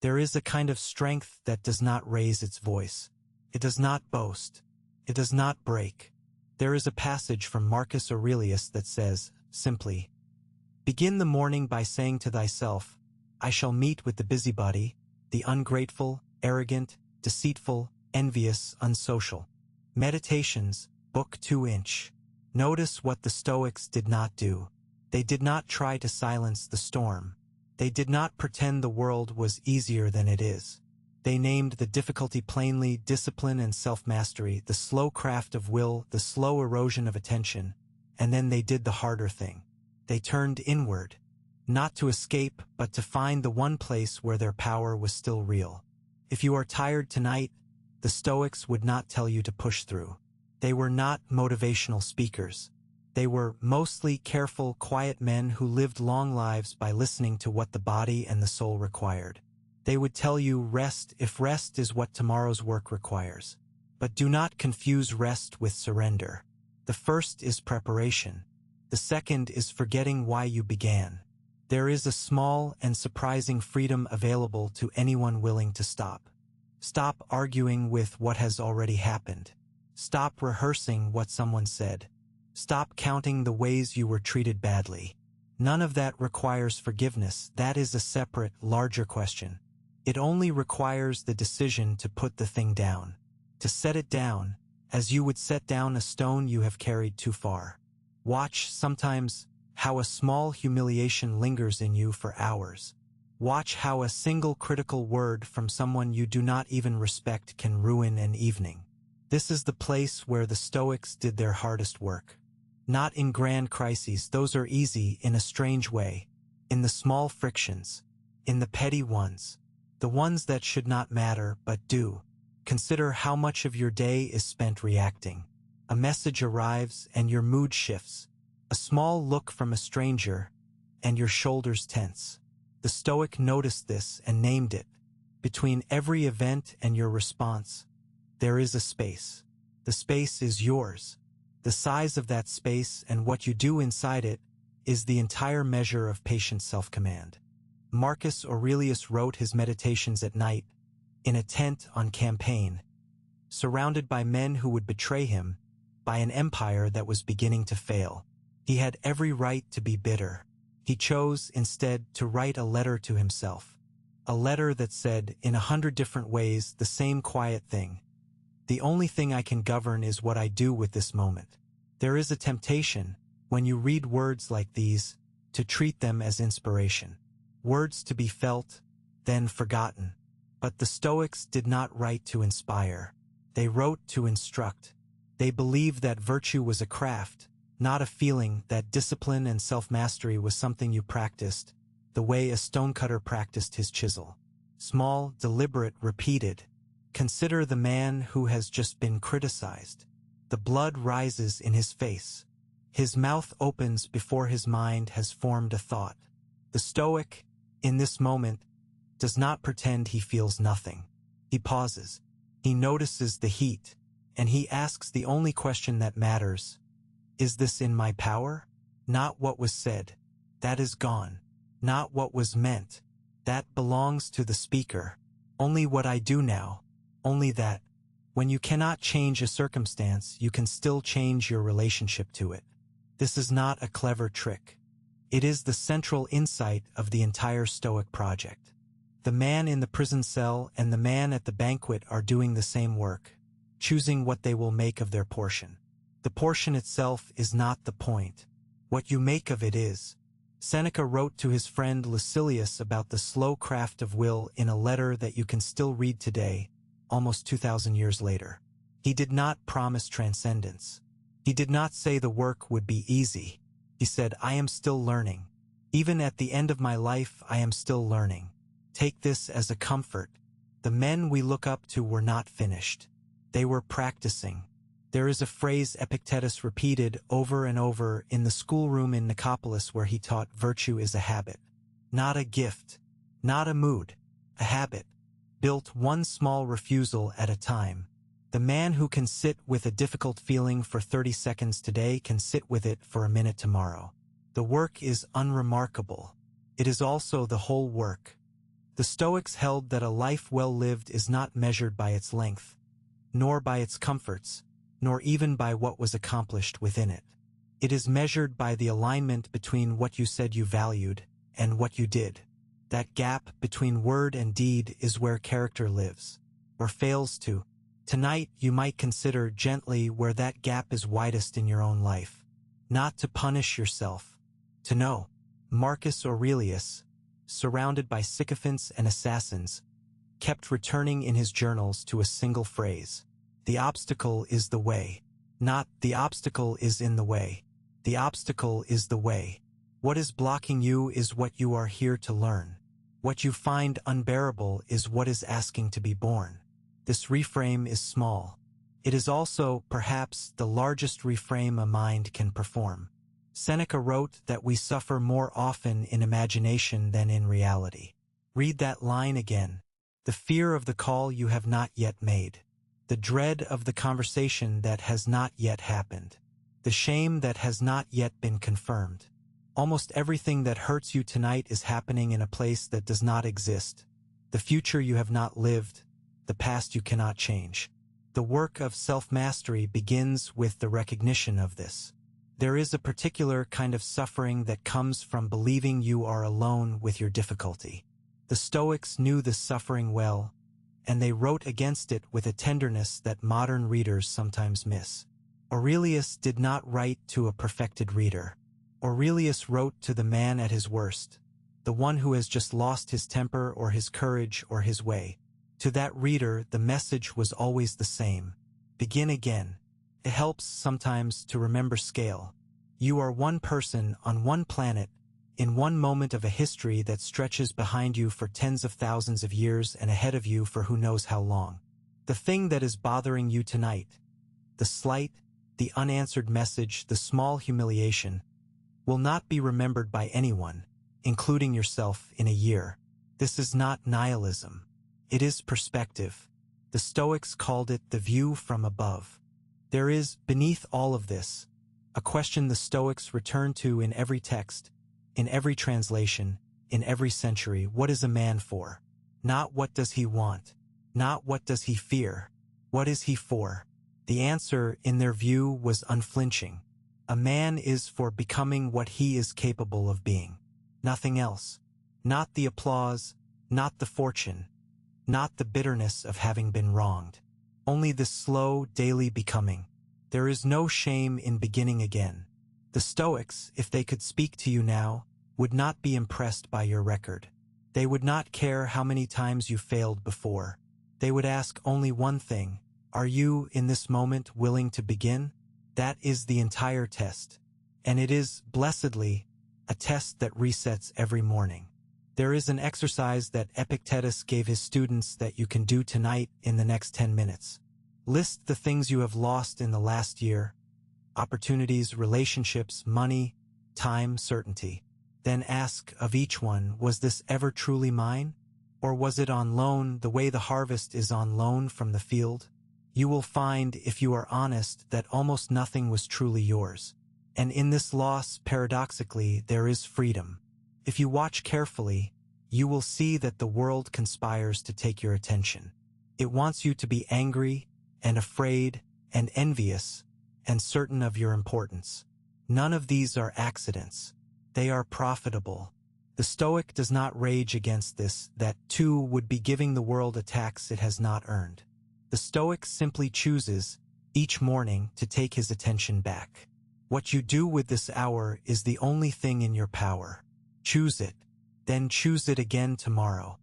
There is a kind of strength that does not raise its voice. It does not boast. It does not break. There is a passage from Marcus Aurelius that says, simply, "Begin the morning by saying to thyself, I shall meet with the busybody, the ungrateful, arrogant, deceitful, envious, unsocial." Meditations, Book 2-inch. Notice what the Stoics did not do. They did not try to silence the storm. They did not pretend the world was easier than it is. They named the difficulty plainly: discipline and self-mastery, the slow craft of will, the slow erosion of attention, and then they did the harder thing. They turned inward, not to escape, but to find the one place where their power was still real. If you are tired tonight, the Stoics would not tell you to push through. They were not motivational speakers. They were mostly careful, quiet men who lived long lives by listening to what the body and the soul required. They would tell you rest if rest is what tomorrow's work requires. But do not confuse rest with surrender. The first is preparation. The second is forgetting why you began. There is a small and surprising freedom available to anyone willing to stop. Stop arguing with what has already happened. Stop rehearsing what someone said. Stop counting the ways you were treated badly. None of that requires forgiveness. That is a separate, larger question. It only requires the decision to put the thing down. To set it down, as you would set down a stone you have carried too far. Watch, sometimes, how a small humiliation lingers in you for hours. Watch how a single critical word from someone you do not even respect can ruin an evening. This is the place where the Stoics did their hardest work. Not in grand crises, those are easy in a strange way. In the small frictions. In the petty ones. The ones that should not matter, but do. Consider how much of your day is spent reacting. A message arrives and your mood shifts. A small look from a stranger, and your shoulders tense. The Stoic noticed this and named it. Between every event and your response, there is a space. The space is yours. The size of that space and what you do inside it is the entire measure of patient self-command. Marcus Aurelius wrote his meditations at night, in a tent on campaign, surrounded by men who would betray him, by an empire that was beginning to fail. He had every right to be bitter. He chose, instead, to write a letter to himself. A letter that said, in 100 different ways, the same quiet thing. The only thing I can govern is what I do with this moment. There is a temptation, when you read words like these, to treat them as inspiration. Words to be felt, then forgotten. But the Stoics did not write to inspire. They wrote to instruct. They believed that virtue was a craft, not a feeling, that discipline and self-mastery was something you practiced, the way a stonecutter practiced his chisel. Small, deliberate, repeated. Consider the man who has just been criticized. The blood rises in his face. His mouth opens before his mind has formed a thought. The Stoic, in this moment, does not pretend he feels nothing. He pauses. He notices the heat, and he asks the only question that matters. Is this in my power? Not what was said. That is gone. Not what was meant. That belongs to the speaker. Only what I do now. Only that. When you cannot change a circumstance, you can still change your relationship to it. This is not a clever trick. It is the central insight of the entire Stoic project. The man in the prison cell and the man at the banquet are doing the same work, choosing what they will make of their portion. The portion itself is not the point. What you make of it is. Seneca wrote to his friend Lucilius about the slow craft of will in a letter that you can still read today, almost 2,000 years later. He did not promise transcendence. He did not say the work would be easy. He said, I am still learning. Even at the end of my life, I am still learning. Take this as a comfort. The men we look up to were not finished. They were practicing. There is a phrase Epictetus repeated over and over in the schoolroom in Nicopolis where he taught virtue is a habit. Not a gift. Not a mood. A habit. Built one small refusal at a time. The man who can sit with a difficult feeling for 30 seconds today can sit with it for a minute tomorrow. The work is unremarkable. It is also the whole work. The Stoics held that a life well lived is not measured by its length, nor by its comforts, nor even by what was accomplished within it. It is measured by the alignment between what you said you valued and what you did. That gap between word and deed is where character lives, or fails to. Tonight you might consider gently where that gap is widest in your own life. Not to punish yourself, to know. Marcus Aurelius, surrounded by sycophants and assassins, kept returning in his journals to a single phrase. The obstacle is the way. Not, the obstacle is in the way. The obstacle is the way. What is blocking you is what you are here to learn. What you find unbearable is what is asking to be born. This reframe is small. It is also, perhaps, the largest reframe a mind can perform. Seneca wrote that we suffer more often in imagination than in reality. Read that line again. The fear of the call you have not yet made. The dread of the conversation that has not yet happened. The shame that has not yet been confirmed. Almost everything that hurts you tonight is happening in a place that does not exist. The future you have not lived, the past you cannot change. The work of self-mastery begins with the recognition of this. There is a particular kind of suffering that comes from believing you are alone with your difficulty. The Stoics knew this suffering well, and they wrote against it with a tenderness that modern readers sometimes miss. Aurelius did not write to a perfected reader. Aurelius wrote to the man at his worst, the one who has just lost his temper or his courage or his way. To that reader, the message was always the same. Begin again. It helps sometimes to remember scale. You are one person on one planet, in one moment of a history that stretches behind you for tens of thousands of years and ahead of you for who knows how long. The thing that is bothering you tonight, the slight, the unanswered message, the small humiliation, will not be remembered by anyone, including yourself, in a year. This is not nihilism. It is perspective. The Stoics called it the view from above. There is, beneath all of this, a question the Stoics return to in every text, in every translation, in every century. What is a man for? Not what does he want? Not what does he fear? What is he for? The answer, in their view, was unflinching. A man is for becoming what he is capable of being. Nothing else. Not the applause, not the fortune, not the bitterness of having been wronged. Only this slow, daily becoming. There is no shame in beginning again. The Stoics, if they could speak to you now, would not be impressed by your record. They would not care how many times you failed before. They would ask only one thing: are you, in this moment, willing to begin? That is the entire test. And it is, blessedly, a test that resets every morning. There is an exercise that Epictetus gave his students that you can do tonight in the next 10 minutes. List the things you have lost in the last year: opportunities, relationships, money, time, certainty. Then ask of each one, was this ever truly mine? Or was it on loan, the way the harvest is on loan from the field? You will find, if you are honest, that almost nothing was truly yours. And in this loss, paradoxically, there is freedom. If you watch carefully, you will see that the world conspires to take your attention. It wants you to be angry and afraid and envious and certain of your importance. None of these are accidents. They are profitable. The Stoic does not rage against this, that too would be giving the world a tax it has not earned. The Stoic simply chooses, each morning, to take his attention back. What you do with this hour is the only thing in your power. Choose it, then choose it again tomorrow.